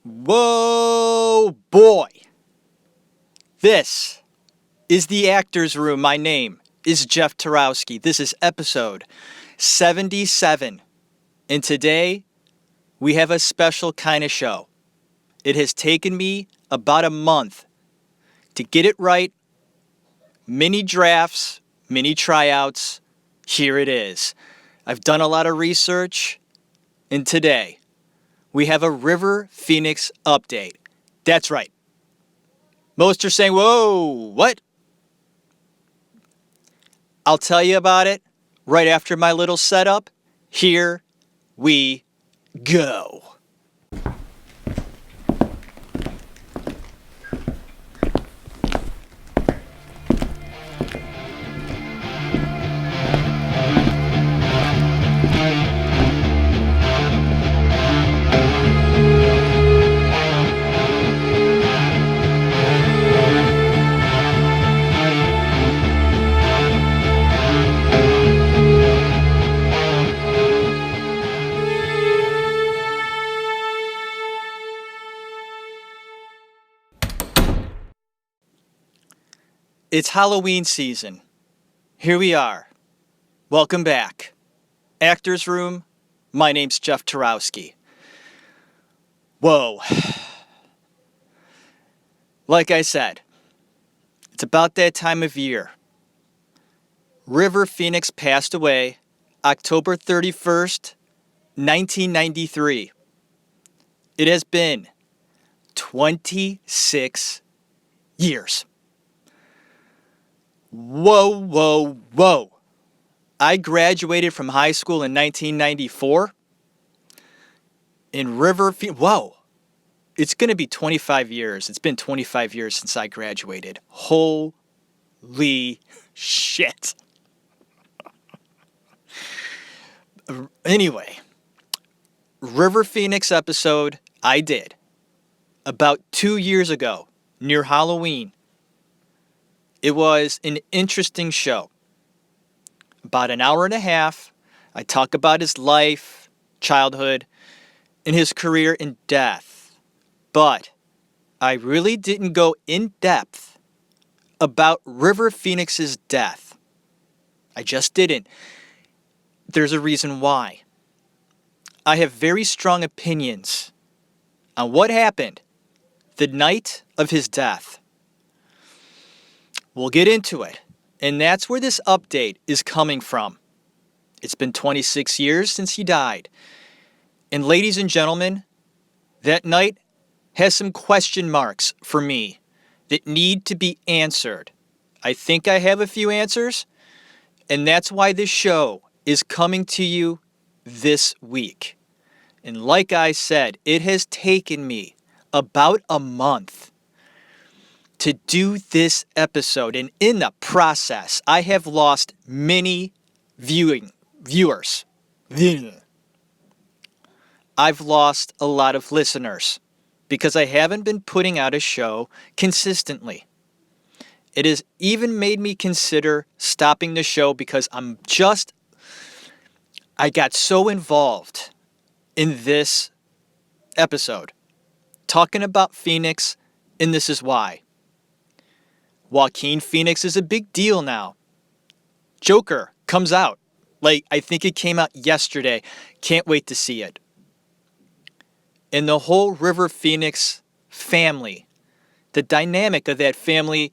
Whoa, boy. This is the Actors Room. My name is Jeff Tarowski. This is episode 77. And today, we have a special kind of show. It has taken me about a month to get it right. Mini drafts, mini tryouts. Here it is. I've done a lot of research. And today, we have a River Phoenix update. That's right. Most are saying, whoa, what? I'll tell you about it right after my little setup. Here we go. It's Halloween season. Here we are. Welcome back. Actors Room. My name's Jeff Tarowski. Whoa. Like I said, it's about that time of year. River Phoenix passed away October 31st, 1993. It has been 26 years. Whoa, whoa, whoa. I graduated from high school in 1994. In River Phoenix. Whoa. It's going to be 25 years. It's been 25 years since I graduated. Holy shit. Anyway, River Phoenix episode I did about 2 years ago near Halloween. It was an interesting show. About an hour and a half, I talk about his life, childhood, and his career and death. But I really didn't go in depth about River Phoenix's death. I just didn't. There's a reason why. I have very strong opinions on what happened the night of his death. We'll get into it. And that's where this update is coming from. It's been 26 years since he died. And ladies and gentlemen, that night has some question marks for me that need to be answered. I think I have a few answers. And that's why this show is coming to you this week. And like I said, it has taken me about a month to do this episode, and in the process, I have lost many viewers. I've lost a lot of listeners because I haven't been putting out a show consistently. It has even made me consider stopping the show because I got so involved in this episode, talking about Phoenix, and this is why. Joaquin Phoenix is a big deal now. Joker comes out. I think it came out yesterday. Can't wait to see it. And the whole River Phoenix family, the dynamic of that family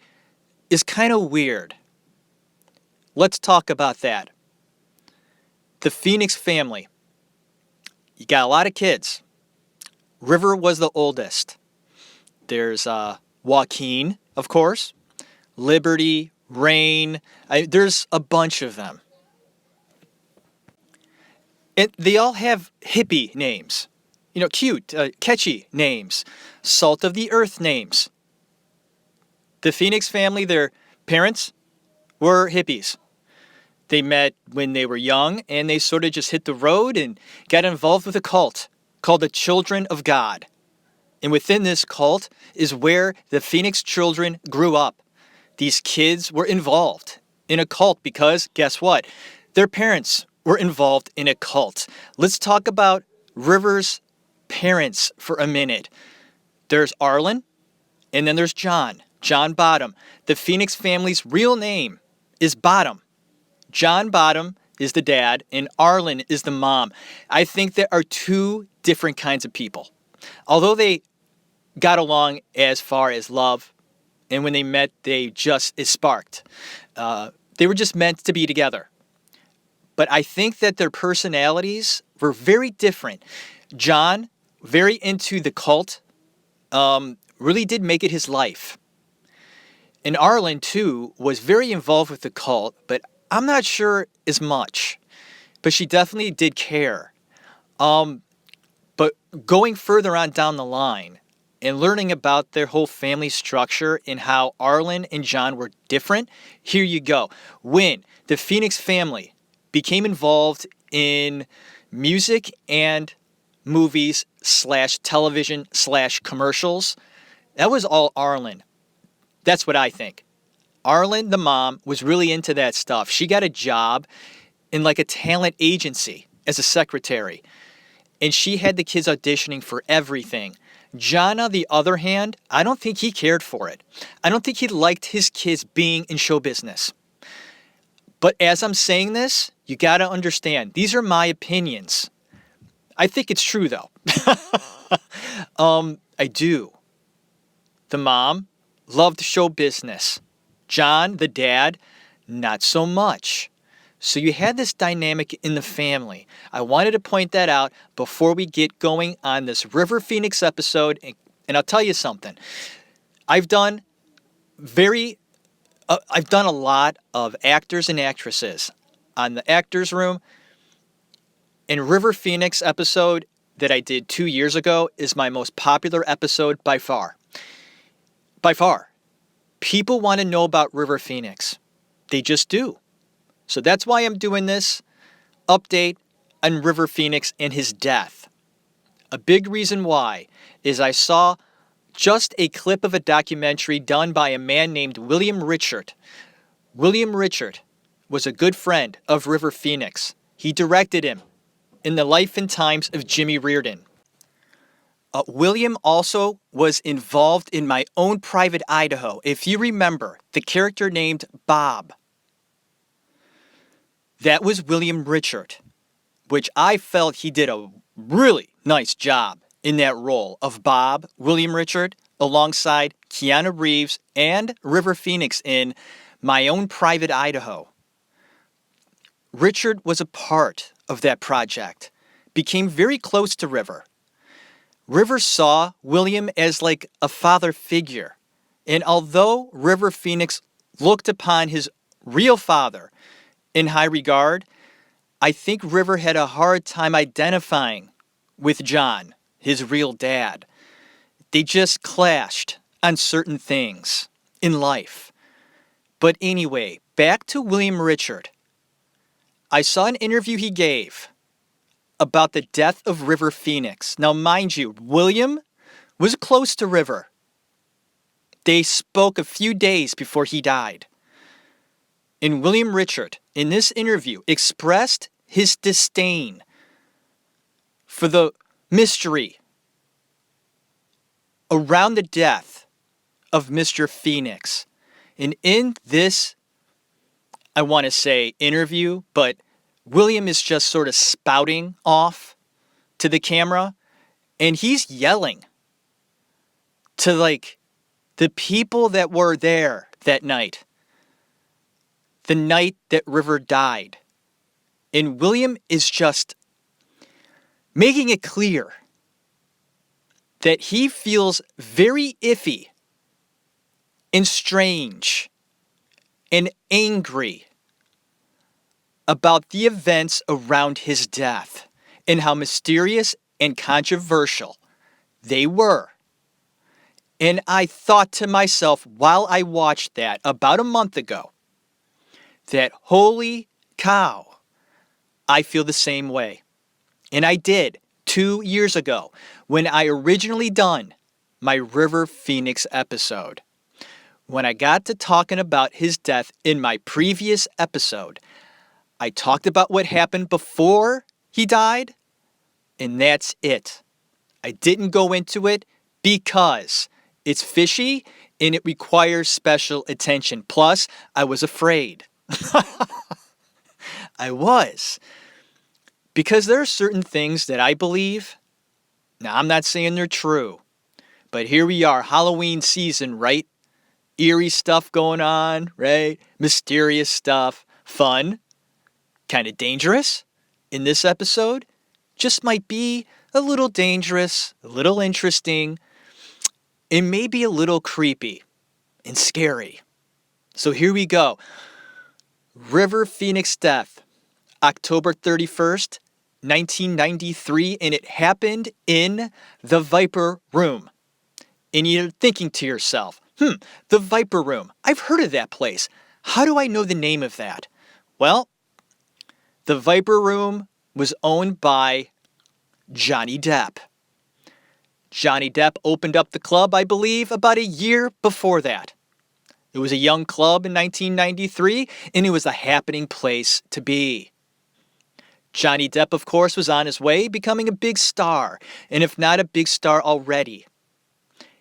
is kind of weird. Let's talk about that. The Phoenix family. You got a lot of kids. River was the oldest. There's Joaquin, of course. Liberty, Rain, there's a bunch of them. And they all have hippie names. Cute, catchy names. Salt of the earth names. The Phoenix family, their parents were hippies. They met when they were young, and they sort of just hit the road and got involved with a cult called the Children of God. And within this cult is where the Phoenix children grew up. These kids were involved in a cult because, guess what? Their parents were involved in a cult. Let's talk about River's parents for a minute. There's Arlen, and then there's John Bottom. The Phoenix family's real name is Bottom. John Bottom is the dad, and Arlen is the mom. I think there are two different kinds of people. Although they got along as far as love, and when they met, it sparked. They were just meant to be together. But I think that their personalities were very different. John, very into the cult, really did make it his life. And Arlen, too, was very involved with the cult, but I'm not sure as much. But she definitely did care. But going further on down the line and learning about their whole family structure and how Arlen and John were different, here you go. When the Phoenix family became involved in music and movies / television / commercials, that was all Arlen. That's what I think. Arlen, the mom, was really into that stuff. She got a job in like a talent agency as a secretary. And she had the kids auditioning for everything. John, on the other hand, I don't think he cared for it. I don't think he liked his kids being in show business. But as I'm saying this, you got to understand, these are my opinions. I think it's true, though. I do. The mom loved show business. John, the dad, not so much. So you had this dynamic in the family. I wanted to point that out before we get going on this River Phoenix episode. And I'll tell you something. I've done a lot of actors and actresses on the Actors Room. And River Phoenix episode that I did 2 years ago is my most popular episode by far. By far. People want to know about River Phoenix. They just do. So that's why I'm doing this update on River Phoenix and his death. A big reason why is I saw just a clip of a documentary done by a man named William Richard. William Richard was a good friend of River Phoenix. He directed him in the life and times of Jimmy Reardon. William also was involved in My Own Private Idaho. If you remember, the character named Bob. That was William Richard, which I felt he did a really nice job in that role of Bob, William Richard, alongside Keanu Reeves and River Phoenix in My Own Private Idaho. Richard was a part of that project, became very close to River. River saw William as like a father figure, and although River Phoenix looked upon his real father in high regard, I think River had a hard time identifying with John, his real dad. They just clashed on certain things in life. But anyway, back to William Richard. I saw an interview he gave about the death of River Phoenix. Now, mind you, William was close to River. They spoke a few days before he died. And William Richard, in this interview, expressed his disdain for the mystery around the death of Mr. Phoenix. And in this, I want to say interview, but William is just sort of spouting off to the camera, and he's yelling to like the people that were there that night. The night that River died. And William is just making it clear that he feels very iffy and strange and angry about the events around his death and how mysterious and controversial they were. And I thought to myself while I watched that about a month ago, that holy cow, I feel the same way. And I did 2 years ago when I originally done my River Phoenix episode. When I got to talking about his death in my previous episode, I talked about what happened before he died, and that's it. I didn't go into it because it's fishy and it requires special attention. Plus, I was afraid. I was. Because there are certain things that I believe. Now, I'm not saying they're true, but here we are, Halloween season, right? Eerie stuff going on, right? Mysterious stuff, fun, kind of dangerous. In this episode, just might be a little dangerous, a little interesting, and maybe a little creepy and scary. So here we go. River Phoenix death, October 31st, 1993, and it happened in the Viper Room. And you're thinking to yourself, the Viper Room. I've heard of that place. How do I know the name of that? Well, the Viper Room was owned by Johnny Depp. Johnny Depp opened up the club, I believe, about a year before that. It was a young club in 1993, and it was a happening place to be. Johnny Depp, of course, was on his way becoming a big star, and if not a big star already.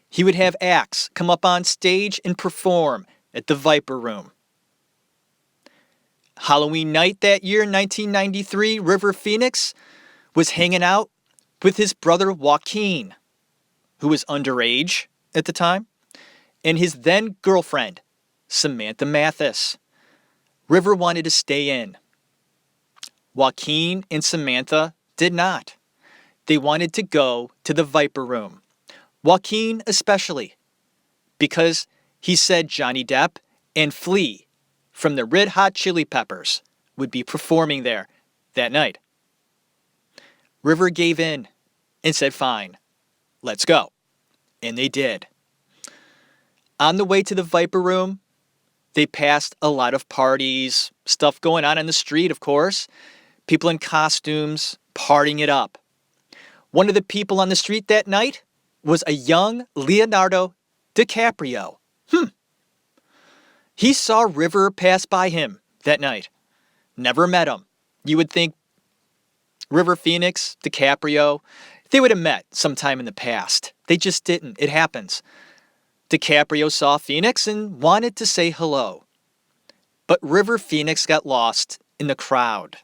He would have acts come up on stage and perform at the Viper Room. Halloween night that year in 1993, River Phoenix was hanging out with his brother Joaquin, who was underage at the time, and his then girlfriend, Samantha Mathis. River wanted to stay in. Joaquin and Samantha did not. They wanted to go to the Viper Room. Joaquin especially, because he said Johnny Depp and Flea from the Red Hot Chili Peppers would be performing there that night. River gave in and said, fine, let's go. And they did. On the way to the Viper Room, they passed a lot of parties, stuff going on in the street, of course. People in costumes, partying it up. One of the people on the street that night was a young Leonardo DiCaprio. He saw River pass by him that night. Never met him. You would think River Phoenix, DiCaprio, they would have met sometime in the past. They just didn't. It happens. DiCaprio saw Phoenix and wanted to say hello. But River Phoenix got lost in the crowd.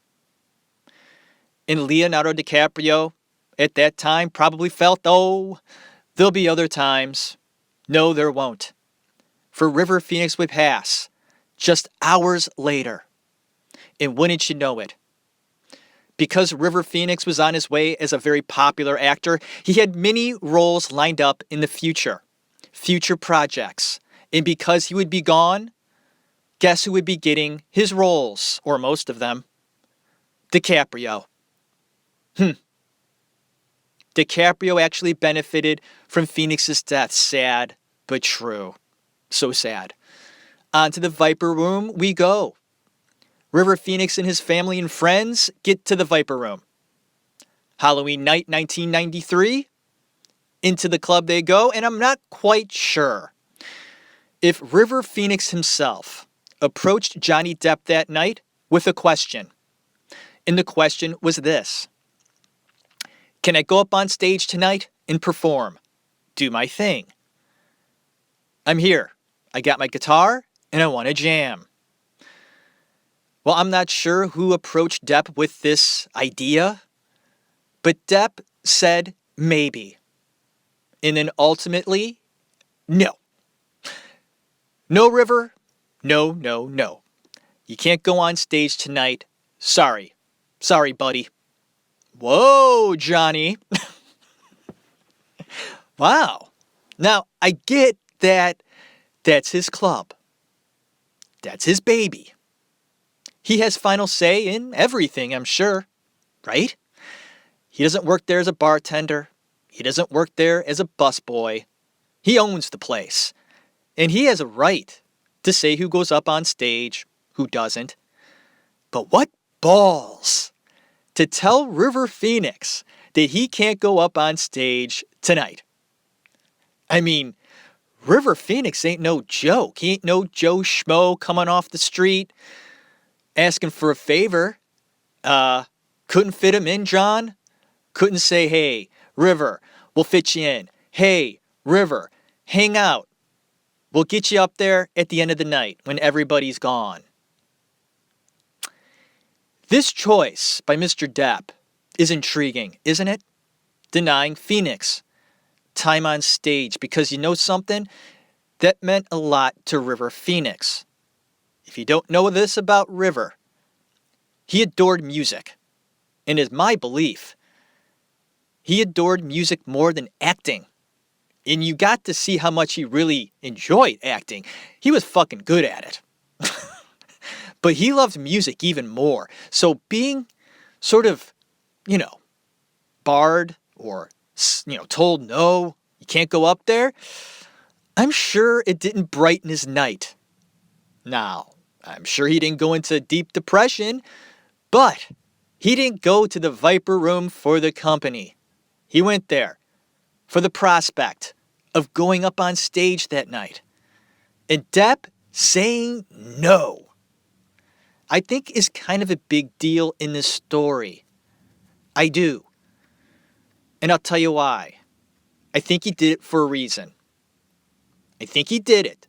And Leonardo DiCaprio, at that time, probably felt, oh, there'll be other times. No, there won't. For River Phoenix would pass just hours later. And wouldn't you know it? Because River Phoenix was on his way as a very popular actor, he had many roles lined up in the future projects. And because he would be gone, guess who would be getting his roles, or most of them? DiCaprio. DiCaprio actually benefited from Phoenix's death. Sad, but true. So sad. On to the Viper Room we go. River Phoenix and his family and friends get to the Viper Room. Halloween night 1993. Into the club they go, and I'm not quite sure if River Phoenix himself approached Johnny Depp that night with a question. And the question was this: can I go up on stage tonight and perform? Do my thing. I'm here. I got my guitar and I want to jam. Well, I'm not sure who approached Depp with this idea, but Depp said maybe. And then ultimately, no. No, River. No, no, no. You can't go on stage tonight. Sorry. Sorry, buddy. Whoa, Johnny. Wow. Now, I get that that's his club. That's his baby. He has final say in everything, I'm sure. Right? He doesn't work there as a bartender. He doesn't work there as a busboy. He owns the place. And he has a right to say who goes up on stage, who doesn't. But what balls to tell River Phoenix that he can't go up on stage tonight. I mean, River Phoenix ain't no joke. He ain't no Joe Schmo coming off the street asking for a favor. Couldn't fit him in, John. Couldn't say, hey, River, we'll fit you in. Hey, River, hang out. We'll get you up there at the end of the night when everybody's gone. This choice by Mr. Depp is intriguing, isn't it? Denying Phoenix time on stage because you know something? That meant a lot to River Phoenix. If you don't know this about River, he adored music. And it's my belief, he adored music more than acting. And you got to see how much he really enjoyed acting. He was fucking good at it. But he loved music even more. So being sort of, barred or, told no, you can't go up there, I'm sure it didn't brighten his night. Now, I'm sure he didn't go into deep depression, but he didn't go to the Viper Room for the company. He went there for the prospect of going up on stage that night. And Depp saying no, I think is kind of a big deal in this story. I do. And I'll tell you why. I think he did it for a reason. I think he did it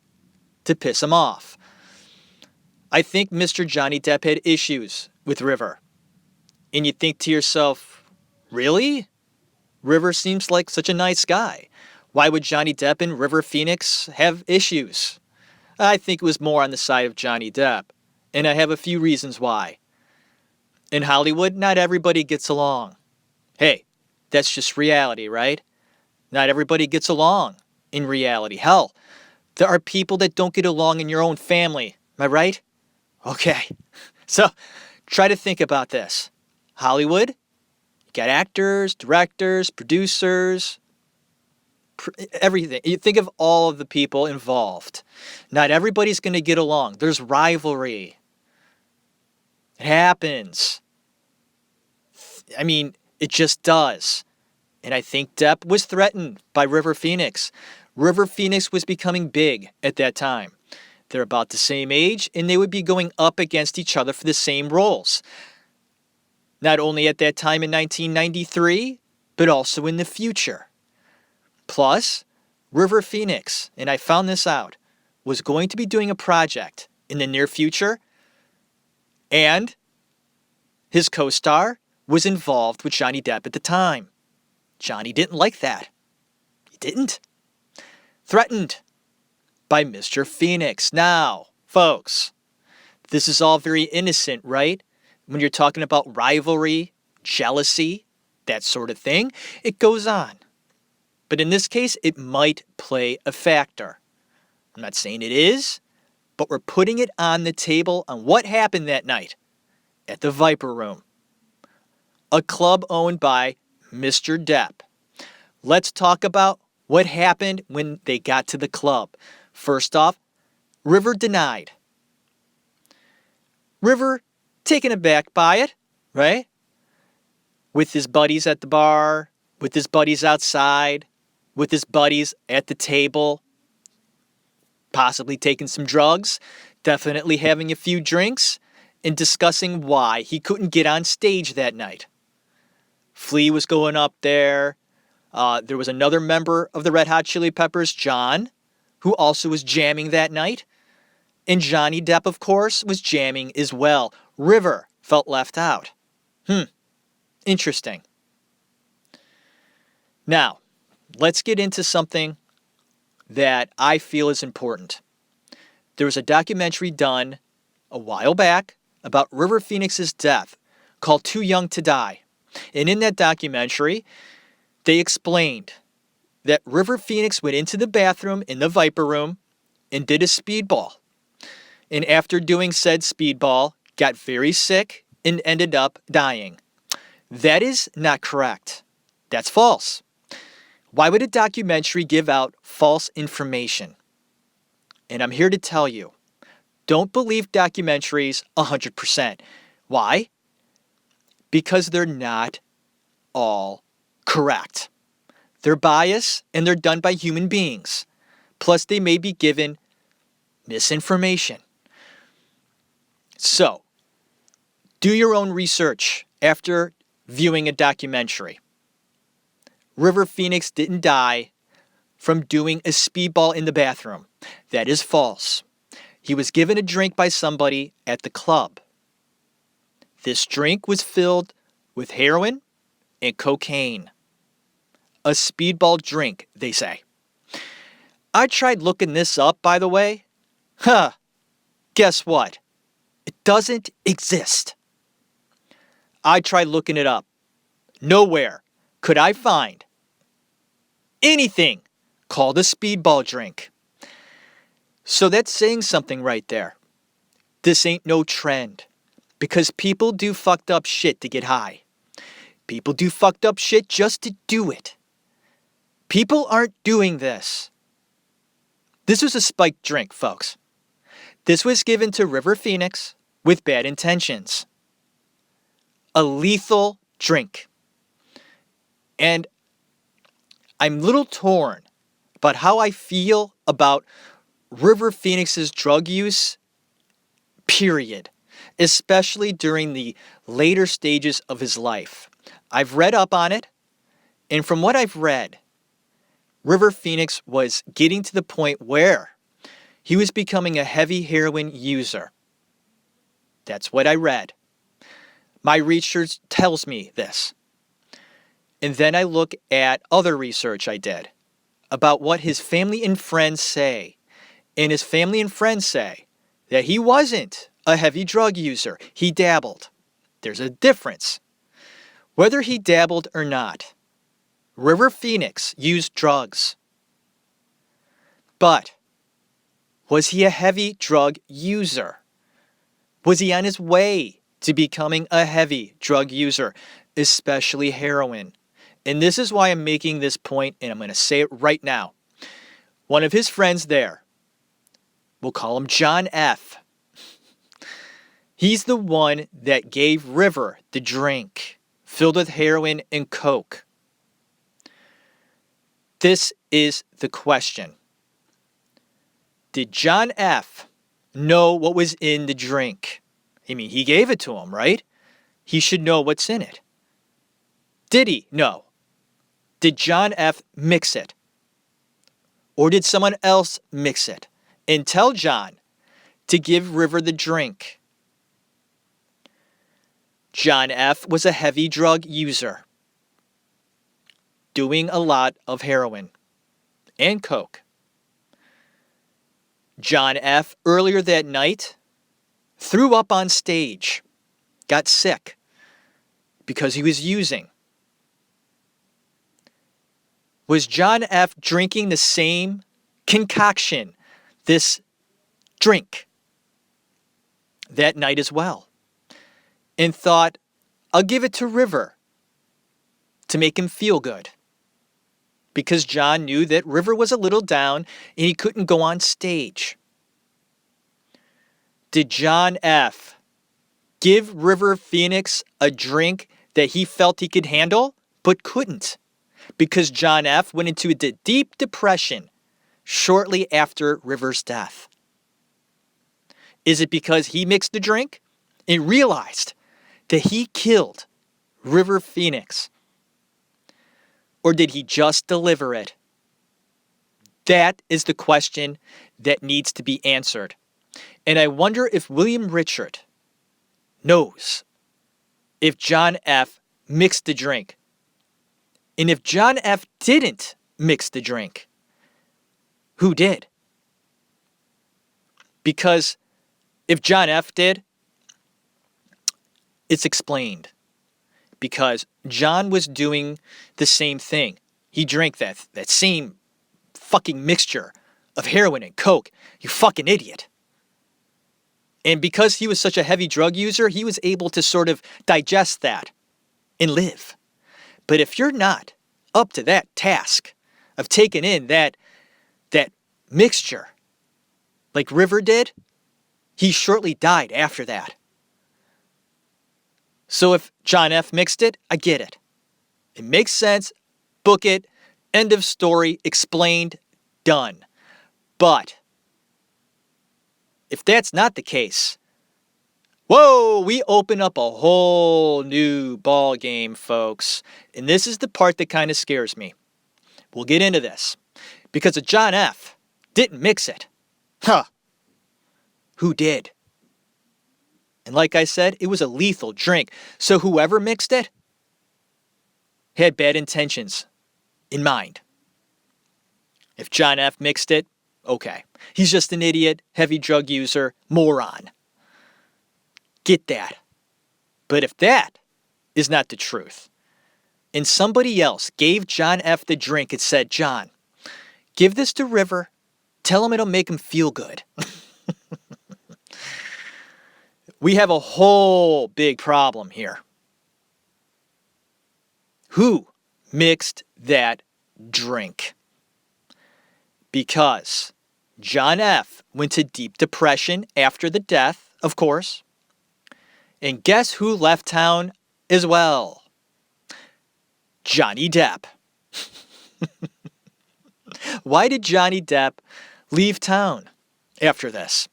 to piss him off. I think Mr. Johnny Depp had issues with River. And you think to yourself, really? River seems like such a nice guy. Why would Johnny Depp and River Phoenix have issues? I think it was more on the side of Johnny Depp. And I have a few reasons why. In Hollywood, not everybody gets along. Hey, that's just reality, right? Not everybody gets along in reality. Hell, there are people that don't get along in your own family. Am I right? Okay. So, try to think about this. Hollywood, you got actors, directors, producers, everything. You think of all of the people involved. Not everybody's going to get along. There's rivalry. It happens. I mean, it just does. And I think Depp was threatened by River Phoenix. River Phoenix was becoming big at that time. They're about the same age, and they would be going up against each other for the same roles. Not only at that time in 1993, but also in the future. Plus, River Phoenix, and I found this out, was going to be doing a project in the near future, and his co-star was involved with Johnny Depp at the time. Johnny didn't like that. He didn't. Threatened by Mr. Phoenix. Now, folks, this is all very innocent, right? When you're talking about rivalry, jealousy, that sort of thing, it goes on. But in this case, it might play a factor. I'm not saying it is, but we're putting it on the table on what happened that night at the Viper Room, a club owned by Mr. Depp. Let's talk about what happened when they got to the club. First off, River denied. River taken aback by it, right? With his buddies at the bar, with his buddies outside, with his buddies at the table, possibly taking some drugs, definitely having a few drinks, and discussing why he couldn't get on stage that night. Flea was going up there. There was another member of the Red Hot Chili Peppers, John, who also was jamming that night. And Johnny Depp, of course, was jamming as well. River felt left out. Interesting. Now, let's get into something that I feel is important. There was a documentary done a while back about River Phoenix's death called Too Young to Die. And in that documentary, they explained that River Phoenix went into the bathroom in the Viper Room and did a speedball. And after doing said speedball, got very sick and ended up dying. That is not correct. That's false. Why would a documentary give out false information? And I'm here to tell you, don't believe documentaries 100%. Why? Because they're not all correct. They're biased and they're done by human beings. Plus, they may be given misinformation. So, do your own research after viewing a documentary. River Phoenix didn't die from doing a speedball in the bathroom. That is false. He was given a drink by somebody at the club. This drink was filled with heroin and cocaine. A speedball drink, they say. I tried looking this up, by the way. Guess what? It doesn't exist. I tried looking it up. Nowhere could I find anything called a speedball drink. So that's saying something right there. This ain't no trend. Because people do fucked up shit to get high. People do fucked up shit just to do it. People aren't doing this. This was a spiked drink, folks. This was given to River Phoenix with bad intentions. A lethal drink. And I'm a little torn about how I feel about River Phoenix's drug use, period. Especially during the later stages of his life. I've read up on it, and from what I've read, River Phoenix was getting to the point where he was becoming a heavy heroin user. That's what I read. My research tells me this. And then I look at other research I did about what his family and friends say. And his family and friends say that he wasn't a heavy drug user. He dabbled. There's a difference. Whether he dabbled or not, River Phoenix used drugs. But was he a heavy drug user? Was he on his way to becoming a heavy drug user, especially heroin? And this is why I'm making this point, and I'm going to say it right now. One of his friends there, we'll call him John F. He's the one that gave River the drink filled with heroin and coke. This is the question. Did John F. know what was in the drink? I mean, he gave it to him, right? He should know what's in it. Did he? No. Did John F. mix it? Or did someone else mix it and tell John to give River the drink? John F. was a heavy drug user, doing a lot of heroin and coke. John F. earlier that night threw up on stage, got sick because he was using. Was John F. drinking the same concoction, this drink, that night as well? And thought, I'll give it to River to make him feel good. Because John knew that River was a little down and he couldn't go on stage. Did John F. give River Phoenix a drink that he felt he could handle, but couldn't? Because John F. went into a deep depression shortly after River's death. Is it because he mixed the drink and realized that he killed River Phoenix? Or did he just deliver it? That is the question that needs to be answered. And I wonder if William Richard knows if John F. mixed the drink. And if John F. didn't mix the drink, who did? Because if John F. did, it's explained. Because John was doing the same thing. He drank that same fucking mixture of heroin and coke. You fucking idiot. And because he was such a heavy drug user, he was able to sort of digest that and live. But if you're not up to that task of taking in that mixture like River did, he shortly died after that. So if John F. mixed it, I get it. It makes sense. Book it. End of story. Explained. Done. But if that's not the case, whoa, we open up a whole new ball game, folks. And this is the part that kind of scares me. We'll get into this. because of John F. didn't mix it. Huh. Who did? And like I said, it was a lethal drink. So whoever mixed it had bad intentions in mind. If John F. mixed it, okay. He's just an idiot, heavy drug user, moron. Get that. But if that is not the truth, and somebody else gave John F. the drink and said, John, give this to River, tell him it'll make him feel good. We have a whole big problem here. Who mixed that drink? Because John F. went to deep depression after the death, of course. And guess who left town as well? Johnny Depp. Why did Johnny Depp leave town after this?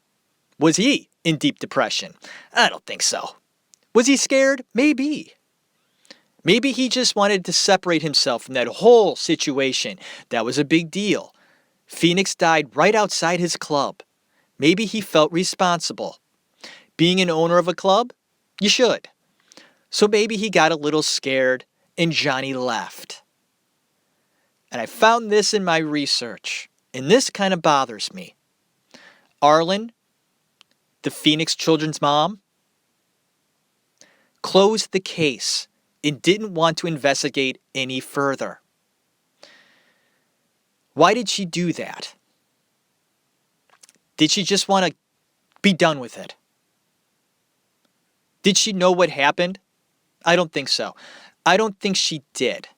Was he in deep depression? I don't think so. Was he scared? Maybe. Maybe he just wanted to separate himself from that whole situation. That was a big deal. Phoenix died right outside his club. Maybe he felt responsible. Being an owner of a club, you should. So maybe he got a little scared and Johnny left. And I found this in my research, and this kind of bothers me. Arlen, the Phoenix children's mom, closed the case and didn't want to investigate any further. Why did she do that? Did she just want to be done with it? Did she know what happened? I don't think so. I don't think she did.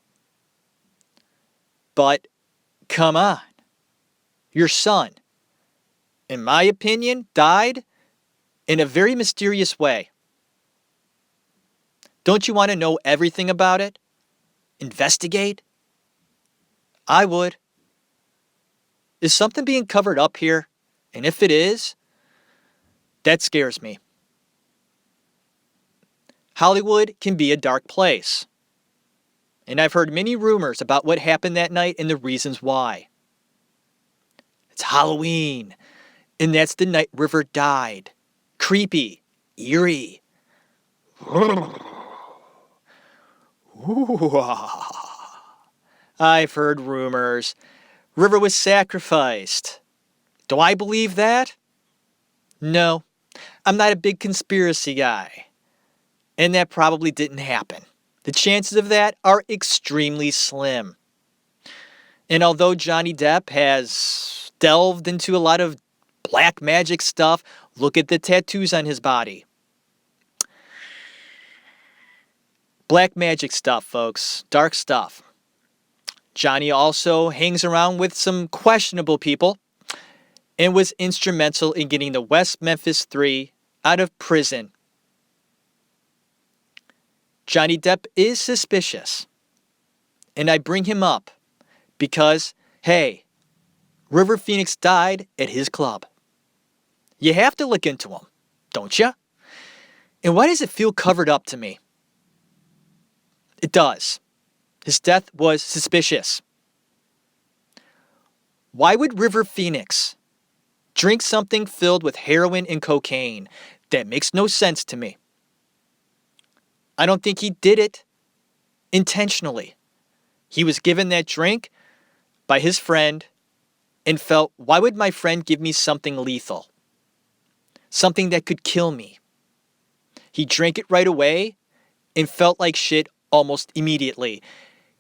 But, come on. Your son, in my opinion, died in a very mysterious way. Don't you want to know everything about it? Investigate? I would. Is something being covered up here? And if it is, that scares me. Hollywood can be a dark place. And I've heard many rumors about what happened that night and the reasons why. It's Halloween, and that's the night River died. Creepy, eerie. I've heard rumors. River was sacrificed. Do I believe that? No, I'm not a big conspiracy guy. And that probably didn't happen. The chances of that are extremely slim. And although Johnny Depp has delved into a lot of black magic stuff, look at the tattoos on his body. Black magic stuff, folks. Dark stuff. Johnny also hangs around with some questionable people and was instrumental in getting the West Memphis 3 out of prison. Johnny Depp is suspicious. And I bring him up because, hey, River Phoenix died at his club. You have to look into him, don't you? And why does it feel covered up to me? It does. His death was suspicious. Why would River Phoenix drink something filled with heroin and cocaine? That makes no sense to me. I don't think he did it intentionally. He was given that drink by his friend and felt, why would my friend give me something lethal? Something that could kill me. He drank it right away and felt like shit almost immediately.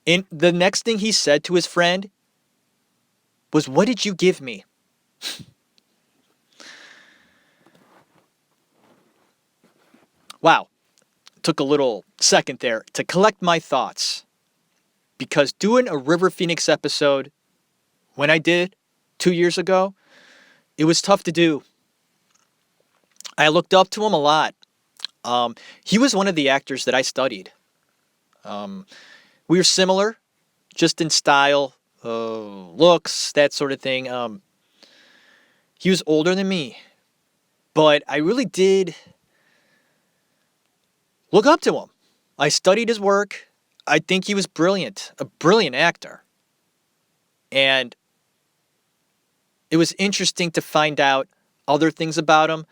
And the next thing he said to his friend was, what did you give me? Wow. Took a little second there to collect my thoughts. Because doing a River Phoenix episode, when I did 2 years ago, it was tough to do. I looked up to him a lot. He was one of the actors that I studied. We were similar, just in style, looks, that sort of thing. He was older than me, but I really did look up to him. I studied his work. I think he was brilliant, a brilliant actor. And It was interesting to find out other things about him,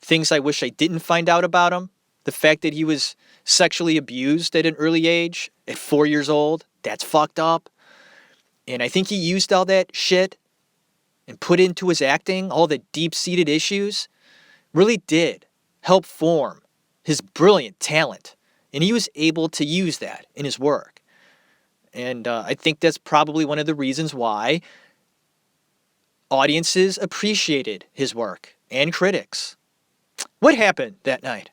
things I wish I didn't find out about him. The fact that he was sexually abused at an early age, at 4 years old, that's fucked up. And I think he used all that shit and put into his acting, all the deep-seated issues, really did help form his brilliant talent. And he was able to use that in his work. And I think that's probably one of the reasons why audiences appreciated his work and critics. What happened that night?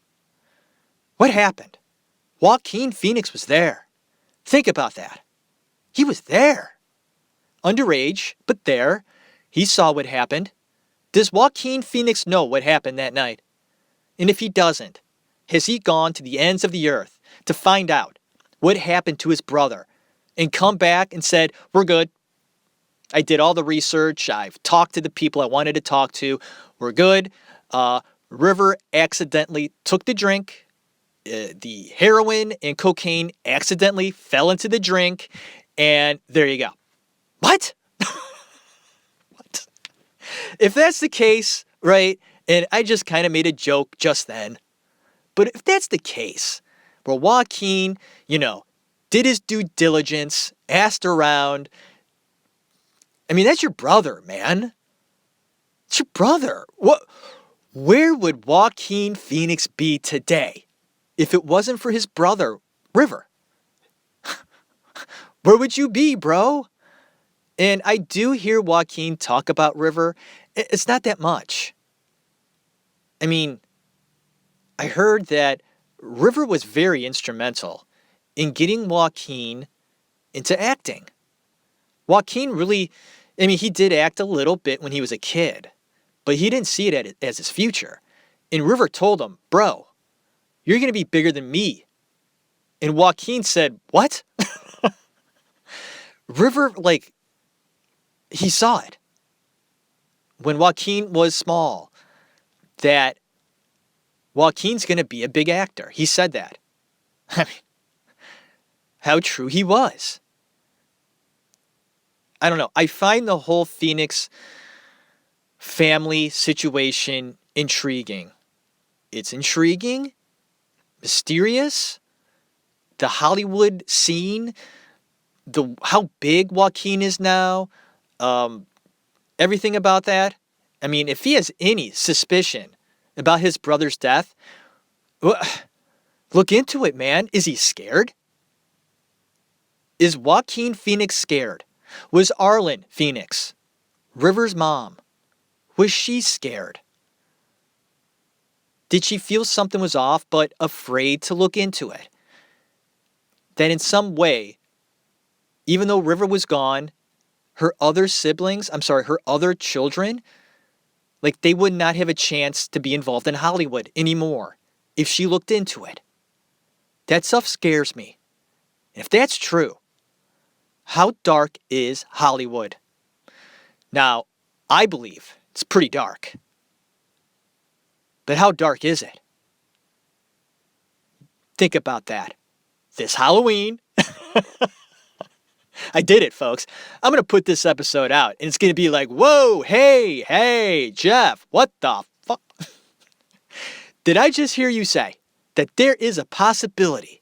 What happened? Joaquin Phoenix was there. Think about that. He was there. Underage, but there. He saw what happened. Does Joaquin Phoenix know what happened that night? And if he doesn't, has he gone to the ends of the earth to find out what happened to his brother and come back and said, we're good. I did all the research. I've talked to the people I wanted to talk to. We're good. River accidentally took the drink. The heroin and cocaine accidentally fell into the drink. And there you go. What? What? If that's the case, right, and I just kind of made a joke just then, but if that's the case, where Joaquin, did his due diligence, asked around, I mean, that's your brother, man. It's your brother. Where would Joaquin Phoenix be today if it wasn't for his brother, River? Where would you be, bro? And I do hear Joaquin talk about River. It's not that much. I mean, I heard that River was very instrumental in getting Joaquin into acting. Joaquin really, he did act a little bit when he was a kid, but he didn't see it as his future. And River told him, bro, you're going to be bigger than me. And Joaquin said, what? River, he saw it. When Joaquin was small, that Joaquin's going to be a big actor. He said that. I mean, how true he was. I don't know. I find the whole Phoenix family situation intriguing. It's intriguing, mysterious, the Hollywood scene, how big Joaquin is now, everything about that. I mean, if he has any suspicion about his brother's death, look into it, man. Is he scared? Is Joaquin Phoenix scared? Was Arlen Phoenix, River's mom, was she scared? Did she feel something was off but afraid to look into it? That in some way, even though River was gone, her other children, they would not have a chance to be involved in Hollywood anymore if she looked into it. That stuff scares me. And if that's true, how dark is Hollywood? Now, I believe it's pretty dark. But how dark is it? Think about that. This Halloween, I did it, folks. I'm going to put this episode out, and it's going to be like, whoa, hey, Jeff, what the fuck? Did I just hear you say that there is a possibility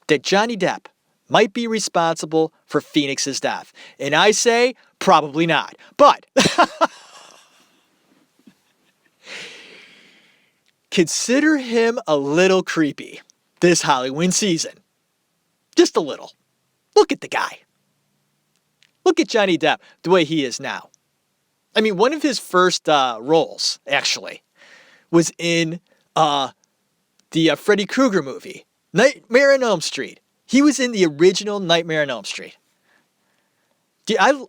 that Johnny Depp might be responsible for Phoenix's death? And I say, probably not. But consider him a little creepy this Halloween season. Just a little. Look at the guy. Look at Johnny Depp, the way he is now. I mean, one of his first roles, actually, was in the Freddy Krueger movie, Nightmare on Elm Street. He was in the original Nightmare on Elm Street. I'm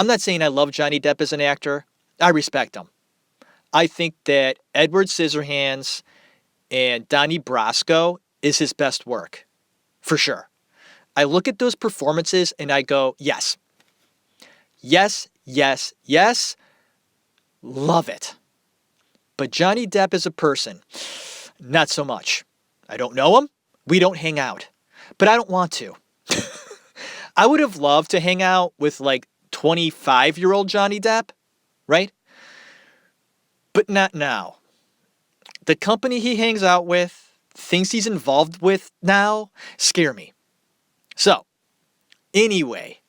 not saying I love Johnny Depp as an actor. I respect him. I think that Edward Scissorhands and Donnie Brasco is his best work, for sure. I look at those performances and I go, yes. Yes, yes, yes. Love it. But Johnny Depp as a person, not so much. I don't know him. We don't hang out. But I don't want to. I would have loved to hang out with 25-year-old Johnny Depp. right? But not now. The company he hangs out with, things he's involved with now, scare me. So, anyway,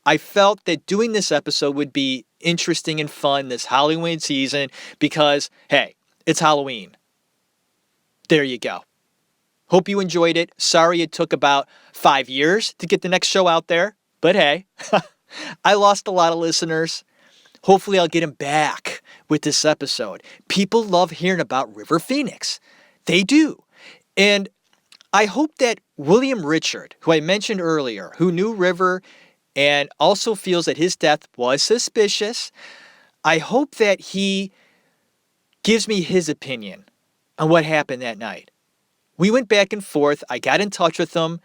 I felt that doing this episode would be interesting and fun this Halloween season because, hey, it's Halloween. There you go. Hope you enjoyed it. Sorry it took about 5 years to get the next show out there, but hey, I lost a lot of listeners. Hopefully I'll get them back with this episode. People love hearing about River Phoenix. They do. And I hope that William Richard, who I mentioned earlier, who knew River and also feels that his death was suspicious, I hope that he gives me his opinion on what happened that night. We went back and forth. I got in touch with him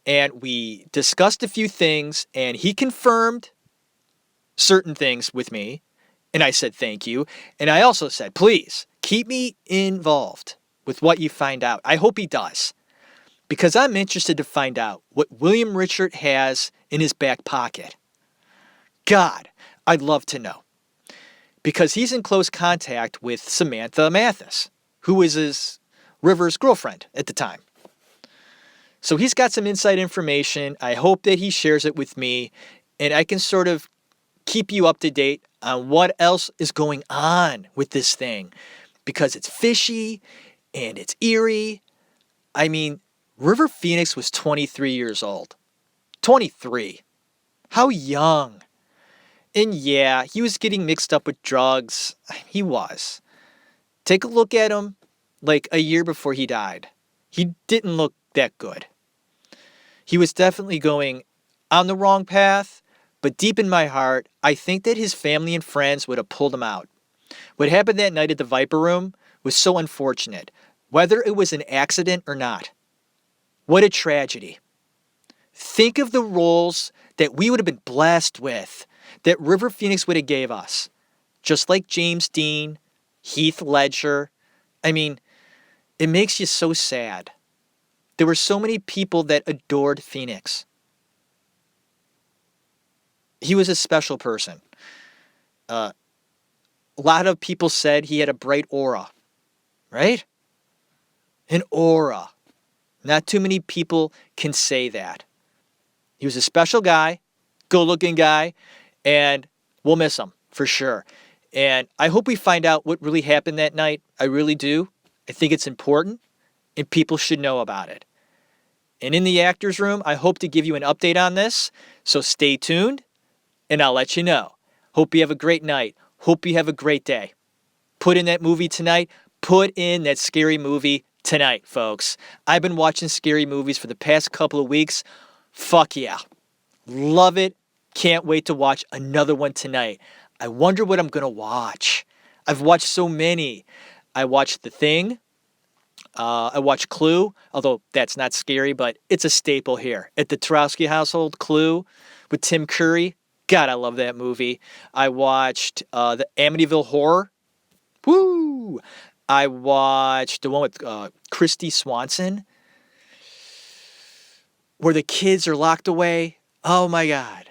and we discussed a few things and he confirmed certain things with me. And I said, thank you. And I also said, please keep me involved with what you find out. I hope he does. Because I'm interested to find out what William Richard has in his back pocket. God, I'd love to know. Because he's in close contact with Samantha Mathis, who was his River's girlfriend at the time. So he's got some inside information. I hope that he shares it with me and I can sort of keep you up to date on what else is going on with this thing. Because it's fishy and it's eerie. I mean, River Phoenix was 23 years old. 23. How young. And yeah, he was getting mixed up with drugs. He was. Take a look at him like a year before he died. He didn't look that good. He was definitely going on the wrong path, but deep in my heart, I think that his family and friends would have pulled him out. What happened that night at the Viper Room was so unfortunate, whether it was an accident or not. What a tragedy. Think of the roles that we would have been blessed with, that River Phoenix would have gave us. Just like James Dean, Heath Ledger. I mean, it makes you so sad. There were so many people that adored Phoenix. He was a special person. A lot of people said he had a bright aura, right? An aura. Not too many people can say that. He was a special guy, good-looking guy, and we'll miss him for sure. And I hope we find out what really happened that night. I really do. I think it's important, and people should know about it. And in the actor's room, I hope to give you an update on this, so stay tuned, and I'll let you know. Hope you have a great night. Hope you have a great day. Put in that movie tonight. Put in that scary movie tonight, folks. I've been watching scary movies for the past couple of weeks. Fuck yeah. Love it. Can't wait to watch another one tonight. I wonder what I'm going to watch. I've watched so many. I watched The Thing. I watched Clue, although that's not scary, but it's a staple here at the Tarowski household. Clue with Tim Curry. God, I love that movie. I watched the Amityville Horror. Woo! I watched the one with Christy Swanson, where the kids are locked away. Oh my God.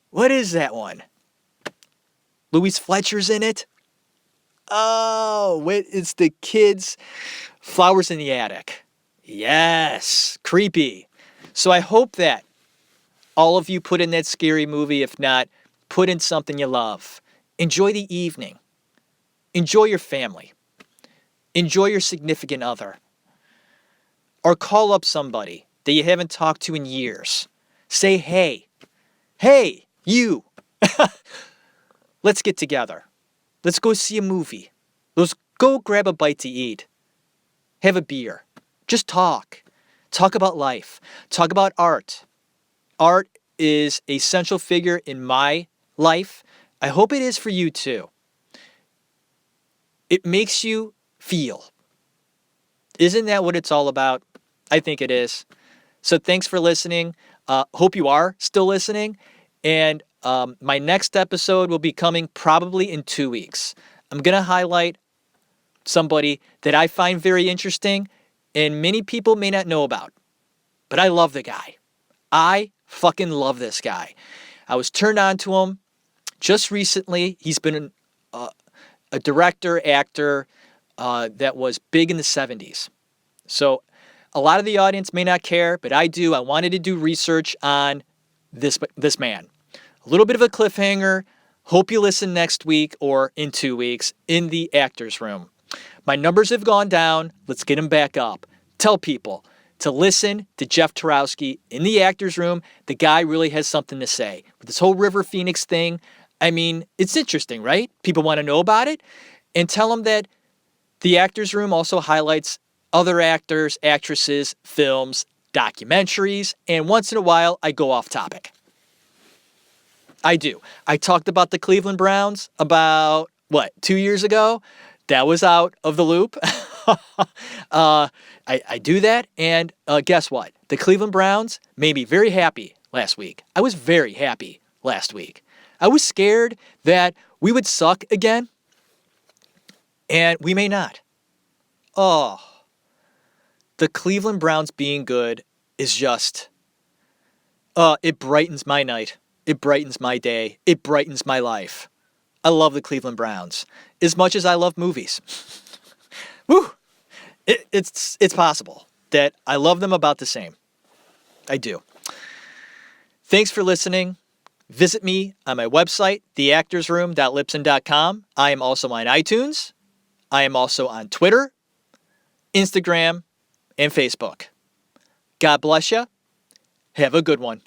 What is that one? Louise Fletcher's in it. Oh, wait, it's the kids' Flowers in the Attic. Yes, creepy. So I hope that all of you put in that scary movie. If not, put in something you love. Enjoy the evening. Enjoy your family. Enjoy your significant other. Or call up somebody that you haven't talked to in years. Say, hey, you. Let's get together. Let's go see a movie. Let's go grab a bite to eat. Have a beer. Just talk. Talk about life. Talk about art. Art is a central figure in my life. I hope it is for you too. It makes you feel. Isn't that what it's all about? I think it is. So thanks for listening. Hope you are still listening. And my next episode will be coming probably in 2 weeks. I'm going to highlight somebody that I find very interesting and many people may not know about. But I love the guy. I fucking love this guy. I was turned on to him. Just recently, he's been a director, actor that was big in the 70s. So a lot of the audience may not care, but I do. I wanted to do research on this man. A little bit of a cliffhanger. Hope you listen next week or in 2 weeks in the actor's room. My numbers have gone down. Let's get them back up. Tell people to listen to Jeff Tarowski in the actor's room. The guy really has something to say. With this whole River Phoenix thing, I mean, it's interesting, right? People want to know about it. And tell them that the actor's room also highlights other actors, actresses, films, documentaries, and once in a while, I go off topic. I do. I talked about the Cleveland Browns about, 2 years ago? That was out of the loop. I do that, and guess what? The Cleveland Browns made me very happy last week. I was very happy last week. I was scared that we would suck again, and we may not. Oh, the Cleveland Browns being good is just, it brightens my night. It brightens my day. It brightens my life. I love the Cleveland Browns as much as I love movies. Woo! It's possible that I love them about the same. I do. Thanks for listening. Visit me on my website, theactorsroom.libsyn.com. I am also on iTunes. I am also on Twitter, Instagram, and Facebook. God bless you. Have a good one.